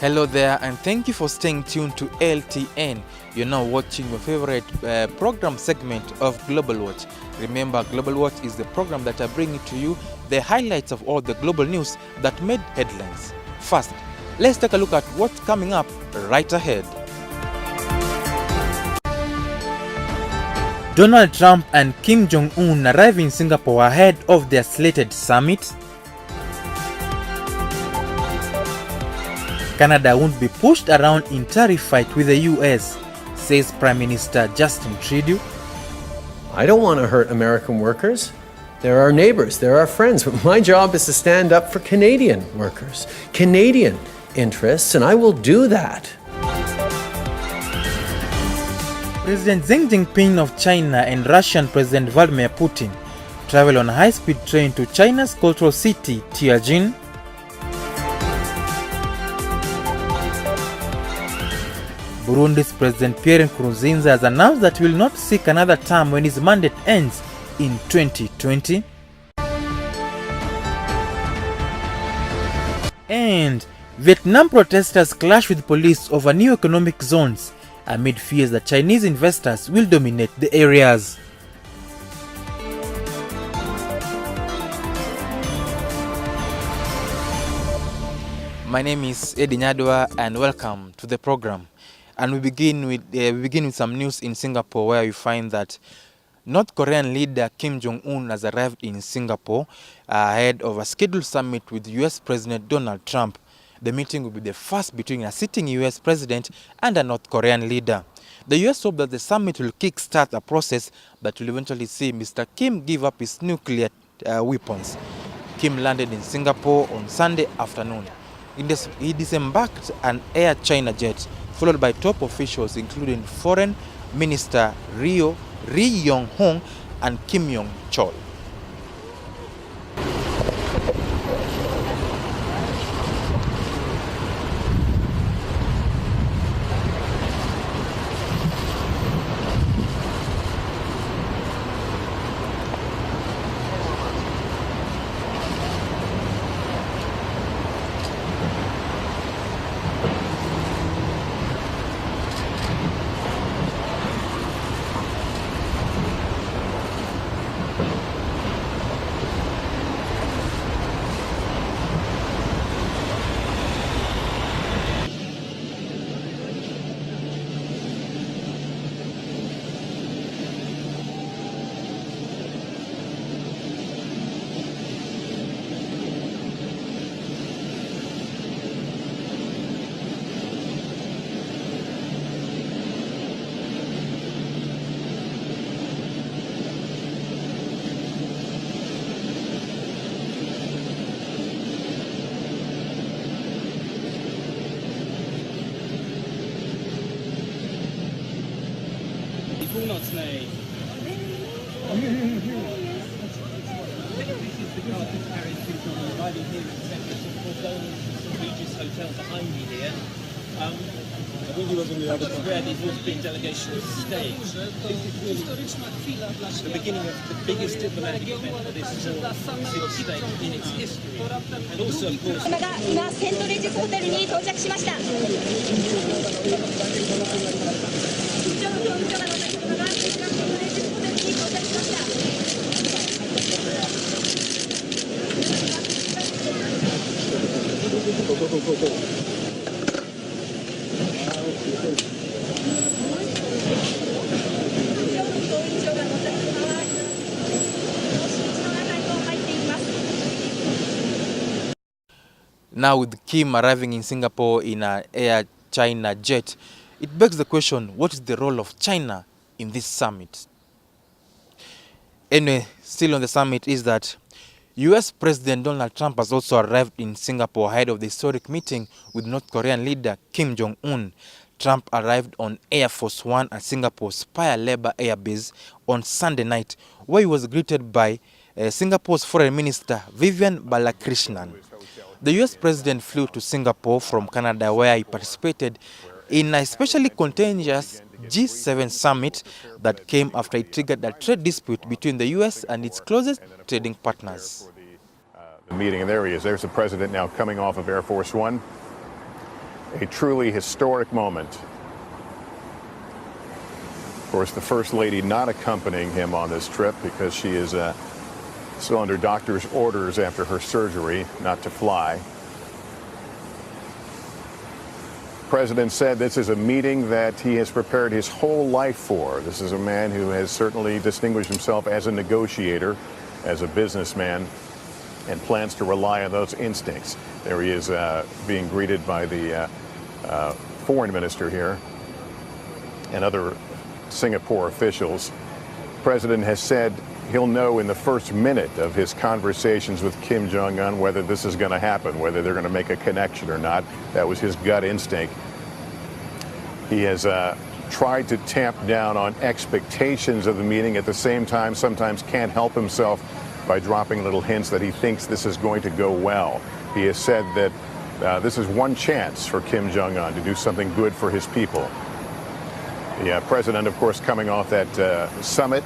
Hello there, and thank you for staying tuned to LTN. You're now watching your favorite program segment of Global Watch. Remember, Global Watch is the program that are bringing to you the highlights of all the global news that made headlines. First, let's take a look at what's coming up right ahead. Donald Trump and Kim Jong-un arrive in Singapore ahead of their slated summit. Canada won't be pushed around in tariff fight with the US, says Prime Minister Justin Trudeau. I don't want to hurt American workers. They're our neighbors, they're our friends. My job is to stand up for Canadian workers, Canadian interests, and I will do that. President Xi Jinping of China and Russian President Vladimir Putin travel on a high-speed train to China's cultural city, Tianjin. Burundi's President Pierre Nkurunziza has announced that he will not seek another term when his mandate ends in 2020. And Vietnam protesters clash with police over new economic zones amid fears that Chinese investors will dominate the areas. My name is Eddie Nyadwa and welcome to the program. And we begin with some news in Singapore, where we find that North Korean leader Kim Jong-un has arrived in Singapore ahead of a scheduled summit with US President Donald Trump. The meeting will be the first between a sitting US president and a North Korean leader. The US hope that the summit will kickstart a process that will eventually see Mr. Kim give up his nuclear weapons. Kim landed in Singapore on Sunday afternoon. He disembarked an Air China jet, followed by top officials including Foreign Minister Ri Yong Hong and Kim Yong Chol. This is the car that carries people arriving here in Central Singapore, going to the Regis Hotel behind me here. I think he was in the other car. Where this big delegation staying. This is really the beginning of the biggest diplomatic event for this city state in its history. And also, of course, 今セントレジスホテルに到着しました。以上の協議者が乗った車がセントレジスホテルに到着しました。Now, with Kim arriving in Singapore in an Air China jet, it begs the question, what is the role of China in this summit? Anyway, still on the summit is that US President Donald Trump has also arrived in Singapore ahead of the historic meeting with North Korean leader Kim Jong-un. Trump arrived on Air Force One at Singapore's Paya Lebar Air Base on Sunday night, where he was greeted by Singapore's Foreign Minister Vivian Balakrishnan. The US President flew to Singapore from Canada, where he participated in a especially contentious G7 summit that came after it triggered a trade dispute between the US and its closest trading partners. The meeting, and there he is. There's the president now coming off of Air Force One. a truly historic moment. Of course, the First Lady not accompanying him on this trip because she is still under doctor's orders after her surgery not to fly. The President said this is a meeting that he has prepared his whole life for. This is a man who has certainly distinguished himself as a negotiator, as a businessman, and plans to rely on those instincts. There he is being greeted by the foreign minister here and other Singapore officials. The President has said he'll know in the first minute of his conversations with Kim Jong-un whether this is going to happen, whether they're going to make a connection or not. That was his gut instinct. He has tried to tamp down on expectations of the meeting. At the same time, sometimes can't help himself by dropping little hints that he thinks this is going to go well. He has said that this is one chance for Kim Jong-un to do something good for his people. The President, of course, coming off that summit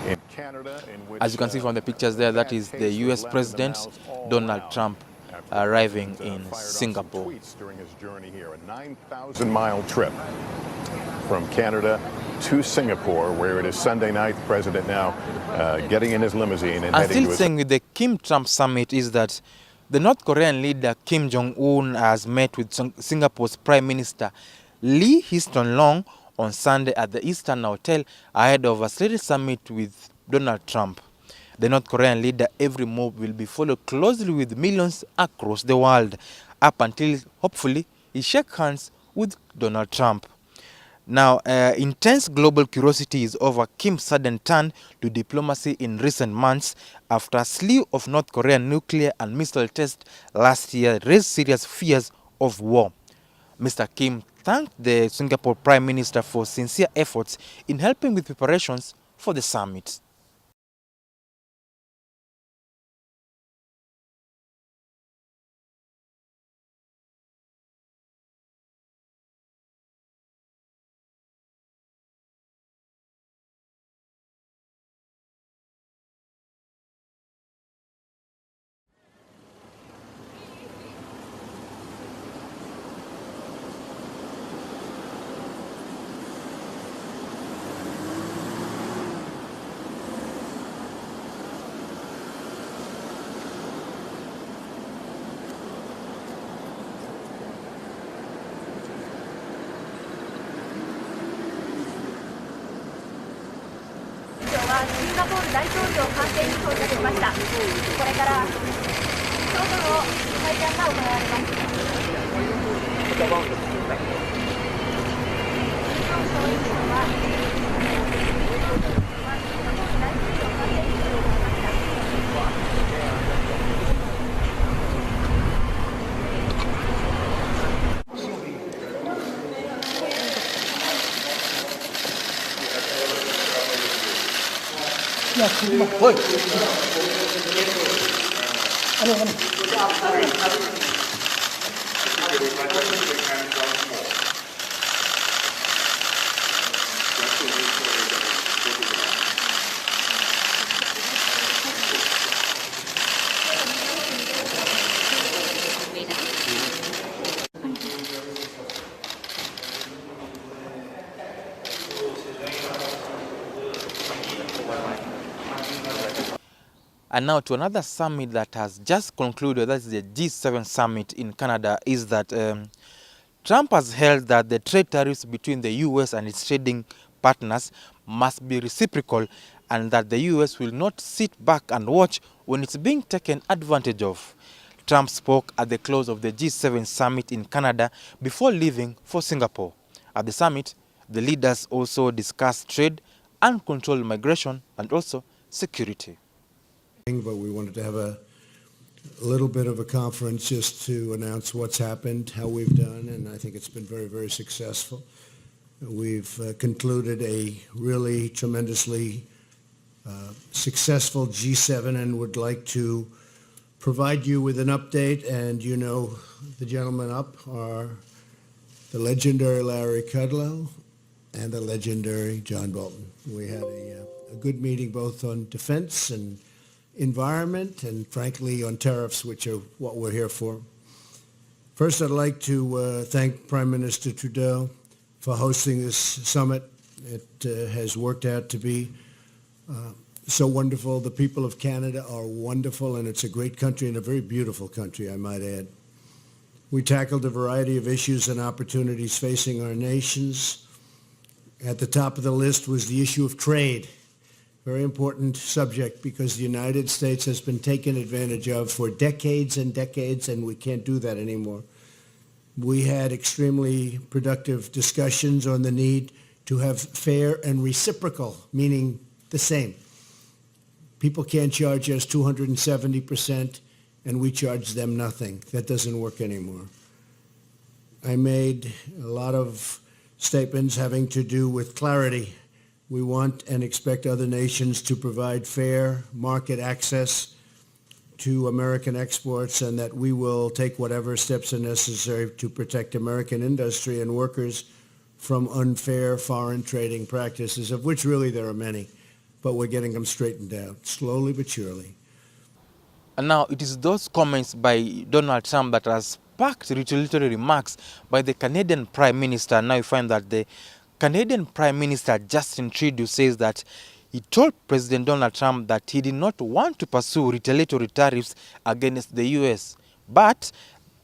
in Canada. As you can see from the pictures there, that is the US President Donald Trump arriving in Singapore. During his journey here, a 9,000-mile trip from Canada to Singapore, where it is Sunday night. The President now getting in his limousine and heading Still to his... saying with the Kim-Trump summit is that the North Korean leader Kim Jong-un has met with Singapore's Prime Minister Lee Hsien-loong on Sunday at the Eastern Hotel ahead of a slated summit with Donald Trump. The North Korean leader, every move will be followed closely with millions across the world, up until, hopefully, he shakes hands with Donald Trump. Now, intense global curiosity is over Kim's sudden turn to diplomacy in recent months after a slew of North Korean nuclear and missile tests last year raised serious fears of war. Mr. Kim thanked the Singapore Prime Minister for sincere efforts in helping with preparations for the summit.シンガポール大統領官邸に到着しました。これから朝食の会談が行われます。金正恩総書記は大統領官邸に到着しました。And now to another summit that has just concluded, that's the G7 summit in Canada, is that Trump has held that the trade tariffs between the US and its trading partners must be reciprocal and that the US will not sit back and watch when it's being taken advantage of. Trump spoke at the close of the G7 summit in Canada before leaving for Singapore. At the summit, the leaders also discussed trade, uncontrolled migration, and also security. But we wanted to have a little bit of a conference just to announce what's happened, how we've done, and I think it's been very, very successful. We've concluded a really tremendously successful G7 and would like to provide you with an update. And you know the gentlemen up are the legendary Larry Kudlow and the legendary John Bolton. We had a good meeting both on defense and environment and frankly on tariffs, which are what we're here for. First, I'd like to thank Prime Minister Trudeau for hosting this summit. It has worked out to be so wonderful. The people of Canada are wonderful, and it's a great country and a very beautiful country, I might add. We tackled a variety of issues and opportunities facing our nations. At the top of the list was the issue of trade. Very important subject because the United States has been taken advantage of for decades and decades, and we can't do that anymore. We had extremely productive discussions on the need to have fair and reciprocal, meaning the same. People can't charge us 270% and we charge them nothing. That doesn't work anymore. I made a lot of statements having to do with clarity. We want and expect other nations to provide fair market access to American exports, and that we will take whatever steps are necessary to protect American industry and workers from unfair foreign trading practices, of which really there are many, but we're getting them straightened out, slowly but surely. And now it is those comments by Donald Trump that has sparked retaliatory remarks by the Canadian Prime Minister. Now you find that the Canadian Prime Minister Justin Trudeau says that he told President Donald Trump that he did not want to pursue retaliatory tariffs against the US, but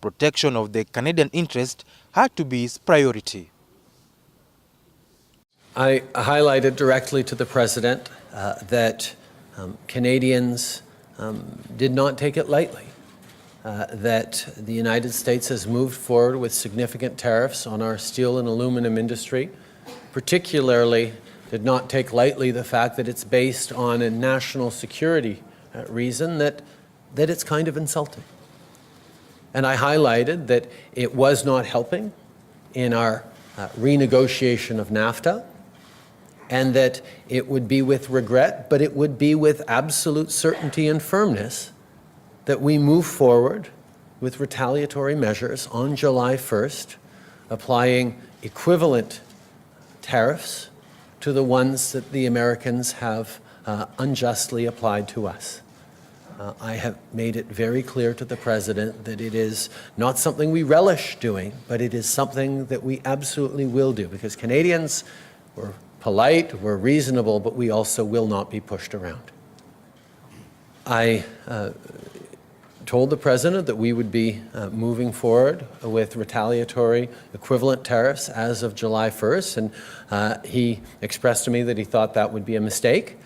protection of the Canadian interest had to be his priority. I highlighted directly to the President that Canadians did not take it lightly, that the United States has moved forward with significant tariffs on our steel and aluminum industry, particularly did not take lightly the fact that it's based on a national security reason that it's kind of insulting. And I highlighted that it was not helping in our renegotiation of NAFTA, and that it would be with regret, but it would be with absolute certainty and firmness that we move forward with retaliatory measures on July 1st, applying equivalent tariffs to the ones that the Americans have unjustly applied to us. I have made it very clear to the President that it is not something we relish doing, but it is something that we absolutely will do, because Canadians were polite, we're reasonable, but we also will not be pushed around. I told the President that we would be moving forward with retaliatory equivalent tariffs as of July 1st, and he expressed to me that he thought that would be a mistake.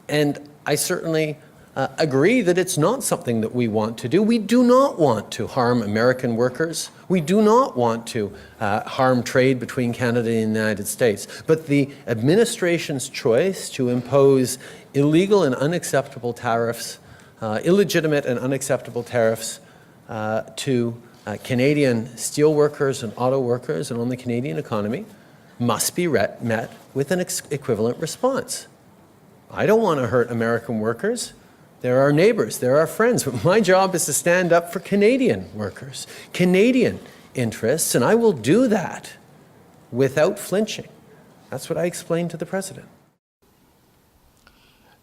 And I certainly agree that it's not something that we want to do. We do not want to harm American workers. We do not want to harm trade between Canada and the United States. But the administration's choice to impose illegal and unacceptable tariffs, illegitimate and unacceptable tariffs to Canadian steelworkers and auto workers and on the Canadian economy must be met with an equivalent response. I don't want to hurt American workers. They're our neighbors, they're our friends. But my job is to stand up for Canadian workers, Canadian interests, and I will do that without flinching. That's what I explained to the President.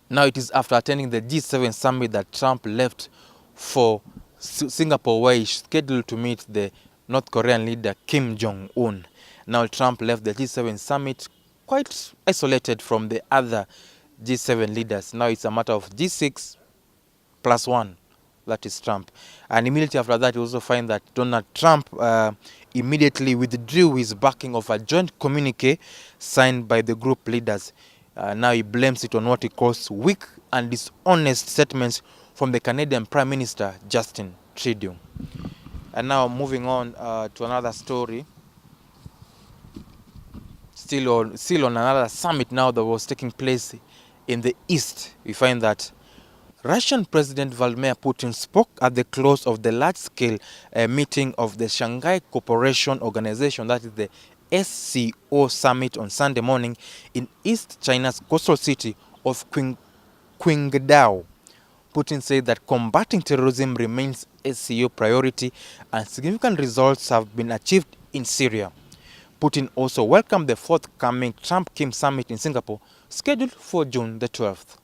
Now it is after attending the G7 summit that Trump left for Singapore, where he's scheduled to meet the North Korean leader Kim Jong-un. Now Trump left the G7 summit quite isolated from the other G7 leaders. Now it's a matter of G6 plus one, that is Trump. And immediately after that, you also find that Donald Trump immediately withdrew his backing of a joint communique signed by the group leaders. Now he blames it on what he calls weak and dishonest statements from the Canadian Prime Minister Justin Trudeau. And now moving on to another story. Still on another summit now that was taking place in the East, we find that Russian President Vladimir Putin spoke at the close of the large-scale meeting of the Shanghai Cooperation Organization, that is the SCO summit, on Sunday morning in East China's coastal city of Qingdao. Putin said that combating terrorism remains SCO priority and significant results have been achieved in Syria. Putin also welcomed the forthcoming Trump-Kim summit in Singapore, scheduled for June the 12th.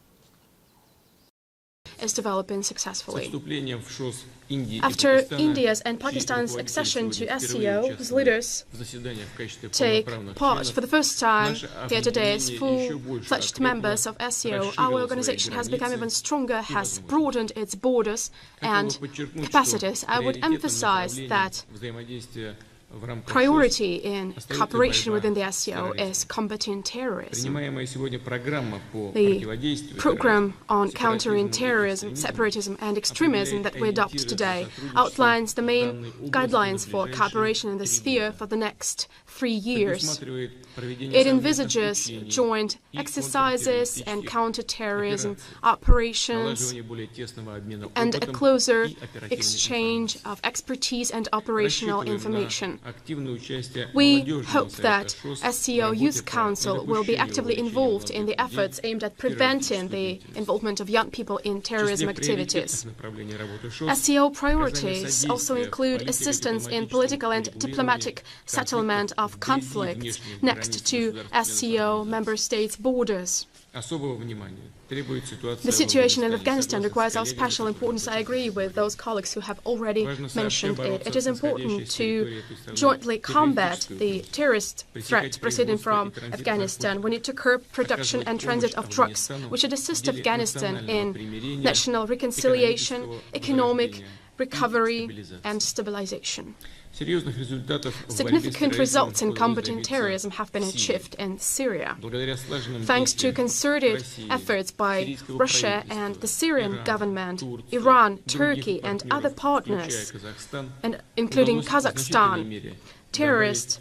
is developing successfully. Вступлением в ШОС Индии и After Пакистана, India's and чьи Pakistan's руководители accession to сегодня SCO, впервые whose участвуют leaders в заседаниях в качестве take полноправных part членов, for the first time наше here today as объединение еще больше full-fledged окрепло, members of SCO, расширило our свои organization has become границы even stronger, и has возможности. broadened its borders Хотел бы and подчеркнуть, capacities. что I would приоритетным emphasize направлением that взаимодействия в рамках priority ШОС in остается cooperation борьба within the с SCO терроризмом. is combating terrorism. Принимаемая сегодня программа по The противодействию program on терроризму, countering сепаратизму и terrorism, separatism and extremism that we adopt ориентиры today сотрудничества outlines the в main данной области guidelines на for ближайшие cooperation in the 3 sphere года. for the next 3 years. Предусматривает проведение It совместных envisages учений joint и exercises and контртеррористических counterterrorism операций, operations налаживание более тесного обмена and a опытом closer и оперативной exchange информацией. of expertise and operational Рассчитываем information. на активное участие We молодежного hope that совета ШОС в SCO работе Youth по Council will be недопущению actively вовлечения involved in the молодых людей efforts aimed at в preventing the террористическую involvement of young people in В terrorism числе activities. приоритетных направлений работы ШОС SCO оказание priorities also содействия include в assistance in политико-дипломатическом political and урегулировании diplomatic settlement of конфликтов вблизи conflicts внешних next границ to SCO государств-членов member states' borders. Особого внимания требует ситуация The в situation in Афганистане. Afghanistan Согласен requires с our коллегами, special которые importance. I это agree with those colleagues who have already Важно сообща mentioned it. бороться It is с исходящей important с to территории этой страны jointly combat террористической the угрозой. terrorist threat Пресекать proceeding производство from и транзит Afghanistan. We наркотиков, need to curb production and оказывать transit помощь of drugs. Афганистану We should assist в деле Afghanistan национального in примирения, national reconciliation, экономического economic возрождения и recovery стабилизации. and stabilization. Серьезных результатов в борьбе с Significant терроризмом results in удалось combating добиться terrorism have been в Сирии. achieved in Syria. Благодаря слаженным Thanks to действиям concerted России, efforts by сирийского Russia правительства, and the Syrian Ирана, government, Турции, Iran, других Turkey, and other партнеров, partners, включая Казахстан, and including удалось в значительной Kazakhstan, мере terrorist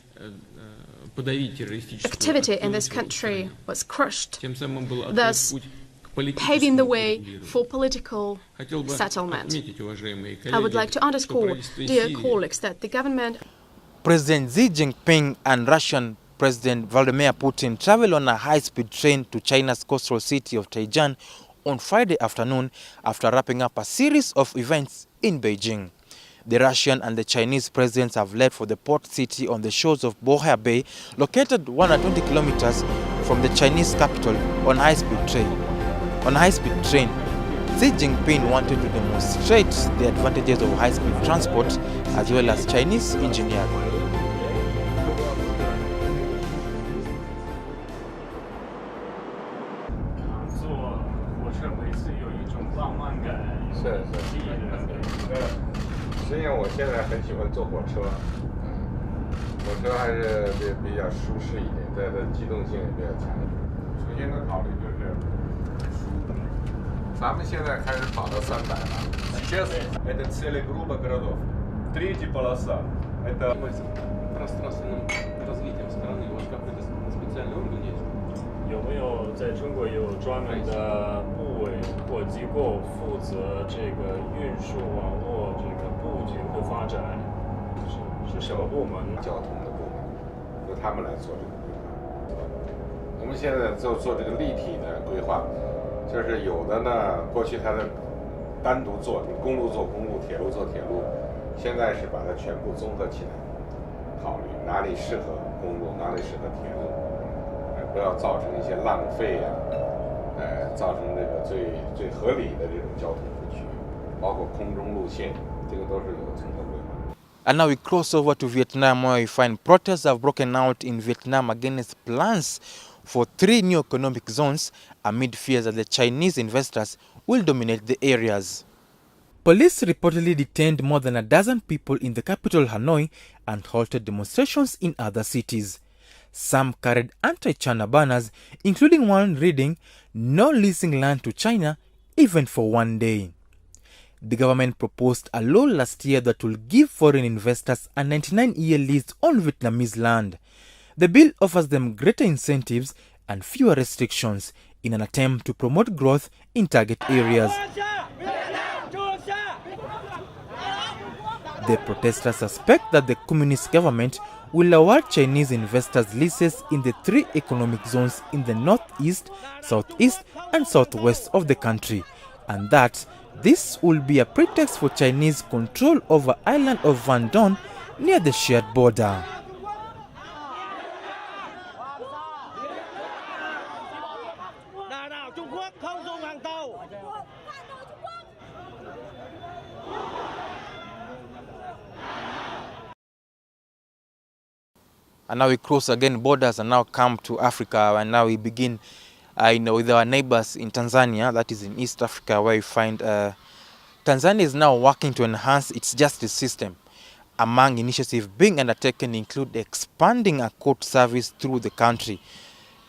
подавить террористическую activity in this активность в этой country стране. was crushed, Тем самым был открыт thus путь к paving the политическому way урегулированию. for political Хотел бы settlement. отметить, уважаемые I would like коллеги, to что underscore, правительство dear Сирии colleagues, that the government President Xi Jinping and Russian President Vladimir Putin traveled on a high-speed train to China's coastal city of Taijian on Friday afternoon after wrapping up a series of events in Beijing. The Russian and the Chinese presidents have left for the port city on the shores of Bohai Bay, located 120 kilometers from the Chinese capital, on a high-speed train. Xi Jinping wanted to demonstrate the advantages of high-speed transport as well as Chinese engineering. 坐火车每次有一种浪漫感，是吸引人的。实际上我现在很喜欢坐火车，火车还是比较舒适一点，它的机动性也比较强一点。首先的考虑就是咱们现在开始跑到300了。Сейчас это целая группа городов. Третья полоса это пространственным развитием страны. У вас какой-то специальный орган есть? 有没有在中国有专门的部委或机构负责这个运输网络这个布局和发展？是什么部门？交通的部门，由他们来做这个规划。我们现在做这个立体的规划，就是有的呢，过去它的单独做，你公路做公路，铁路做铁路，现在是把它全部综合起来，考虑哪里适合公路，哪里适合铁路，不要造成一些浪费啊，造成这个最合理的这种交通布局，包括空中路线，这个都是有综合规划。 And now we cross over to Vietnam, where we find protests have broken out in Vietnam against plans for 3 new economic zones amid fears that the Chinese investors will dominate the areas. Police reportedly detained more than a dozen people in the capital Hanoi and halted demonstrations in other cities. Some carried anti-China banners, including one reading, "No leasing land to China, even for one day." The government proposed a law last year that will give foreign investors a 99-year lease on Vietnamese land. The bill offers them greater incentives and fewer restrictions in an attempt to promote growth in target areas. The protesters suspect that the communist government will award Chinese investors leases in the 3 economic zones in the northeast, southeast, and southwest of the country, and that this will be a pretext for Chinese control over island of Van Don near the shared border. And now we cross again borders and now come to Africa, and now we begin with our neighbors in Tanzania, that is in East Africa, where you find Tanzania is now working to enhance its justice system. Among initiatives being undertaken include expanding a court service through the country.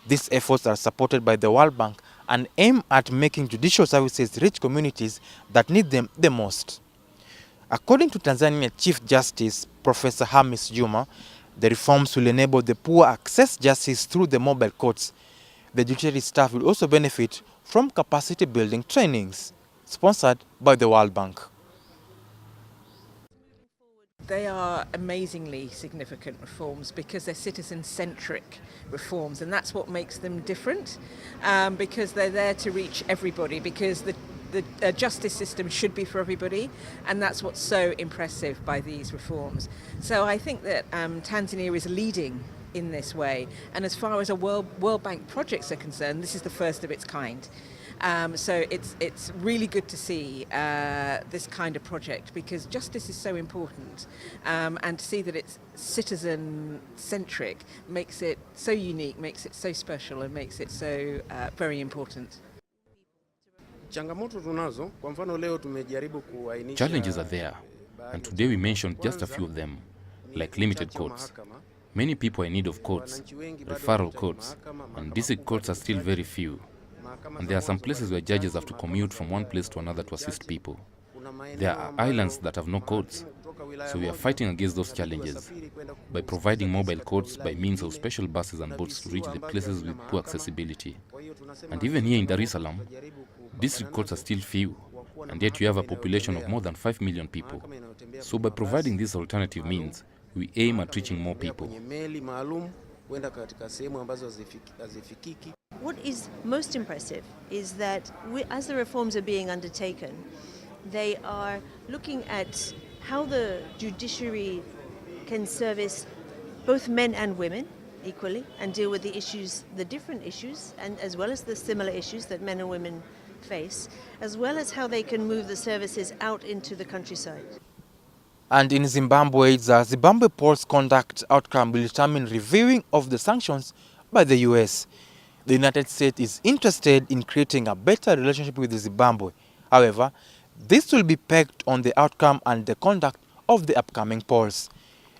These efforts are supported by the World Bank and aim at making judicial services reach communities that need them the most. According to Tanzania Chief Justice Professor Hamis Juma, the reforms will enable the poor access justice through the mobile courts. The judiciary staff will also benefit from capacity building trainings, sponsored by the World Bank. They are amazingly significant reforms because they're citizen-centric reforms, and that's what makes them different, because they're there to reach everybody, because the justice system should be for everybody, and that's what's so impressive by these reforms. So I think that Tanzania is leading in this way, and as far as World Bank projects are concerned, this is the first of its kind. So it's really good to see this kind of project, because justice is so important, and to see that it's citizen-centric makes it so unique, makes it so special, and makes it so very important. Challenges are there, and today we mentioned just a few of them, like limited courts. Many people are in need of courts, referral courts, and district courts are still very few. And there are some places where judges have to commute from one place to another to assist people. There are islands that have no courts, so we are fighting against those challenges by providing mobile courts by means of special buses and boats to reach the places with poor accessibility. And even here in Dar es Salaam, district courts are still few, and yet you have a population of more than 5 million people. So by providing these alternative means, we aim at reaching more people. What is most impressive is that as the reforms are being undertaken, they are looking at how the judiciary can service both men and women equally and deal with the issues, the different issues, and as well as the similar issues that men and women face, as well as how they can move the services out into the countryside. And in Zimbabwe, the Zimbabwe polls conduct outcome will determine reviewing of the sanctions by the US. The United States is interested in creating a better relationship with Zimbabwe. However, this will be pegged on the outcome and the conduct of the upcoming polls.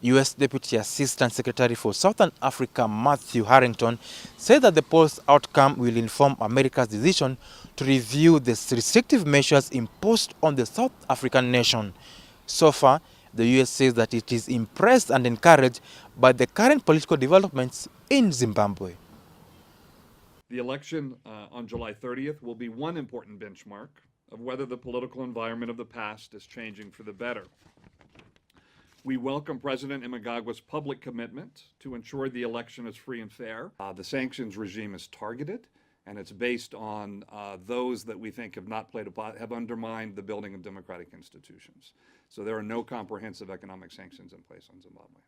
US Deputy Assistant Secretary for Southern Africa Matthew Harrington said that the polls outcome will inform America's decision to review the restrictive measures imposed on the South African nation. So far, the US says that it is impressed and encouraged by the current political developments in Zimbabwe. The election on July 30th will be one important benchmark of whether the political environment of the past is changing for the better. We welcome President Mnangagwa's public commitment to ensure the election is free and fair. The sanctions regime is targeted, and it's based on those that we think have undermined the building of democratic institutions. So there are no comprehensive economic sanctions in place on Zimbabwe.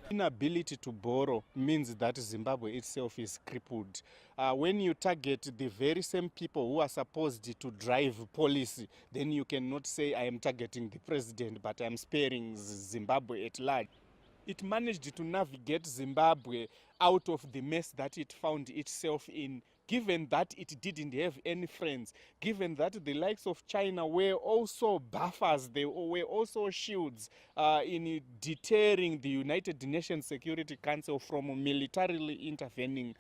Inability to borrow means that Zimbabwe itself is crippled. When you target the very same people who are supposed to drive policy, then you cannot say I am targeting the president, but I am sparing Zimbabwe at large. It managed to navigate Zimbabwe out of the mess that it found itself in, given that it didn't have any friends, given that the likes of China were also buffers, they were also shields in deterring the United Nations Security Council from militarily intervening.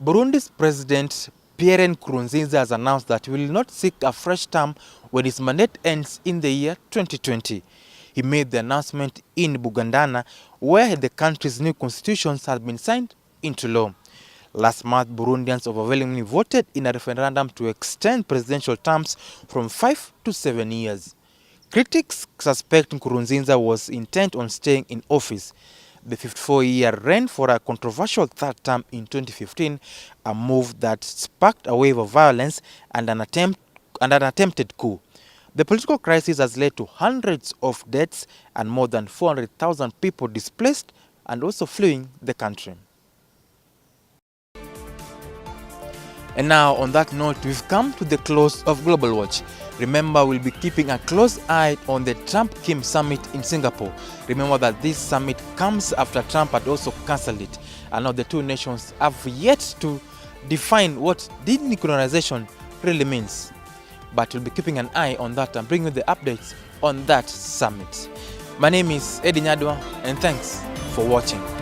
Burundi's President Pierre Nkurunziza has announced that he will not seek a fresh term when his mandate ends in the year 2020. He made the announcement in Bugandana, where the country's new constitution has been signed into law. Last month, Burundians overwhelmingly voted in a referendum to extend presidential terms from 5 to 7 years. Critics suspect Nkurunziza was intent on staying in office. The 54-year ran for a controversial third term in 2015, a move that sparked a wave of violence and an attempted coup. The political crisis has led to hundreds of deaths and more than 400,000 people displaced and also fleeing the country. And now, on that note, we've come to the close of Global Watch. Remember, we'll be keeping a close eye on the Trump-Kim summit in Singapore. Remember that this summit comes after Trump had also cancelled it. And now the two nations have yet to define what denuclearization really means. But we'll be keeping an eye on that and bringing you the updates on that summit. My name is Eddie Nyadwa, and thanks for watching.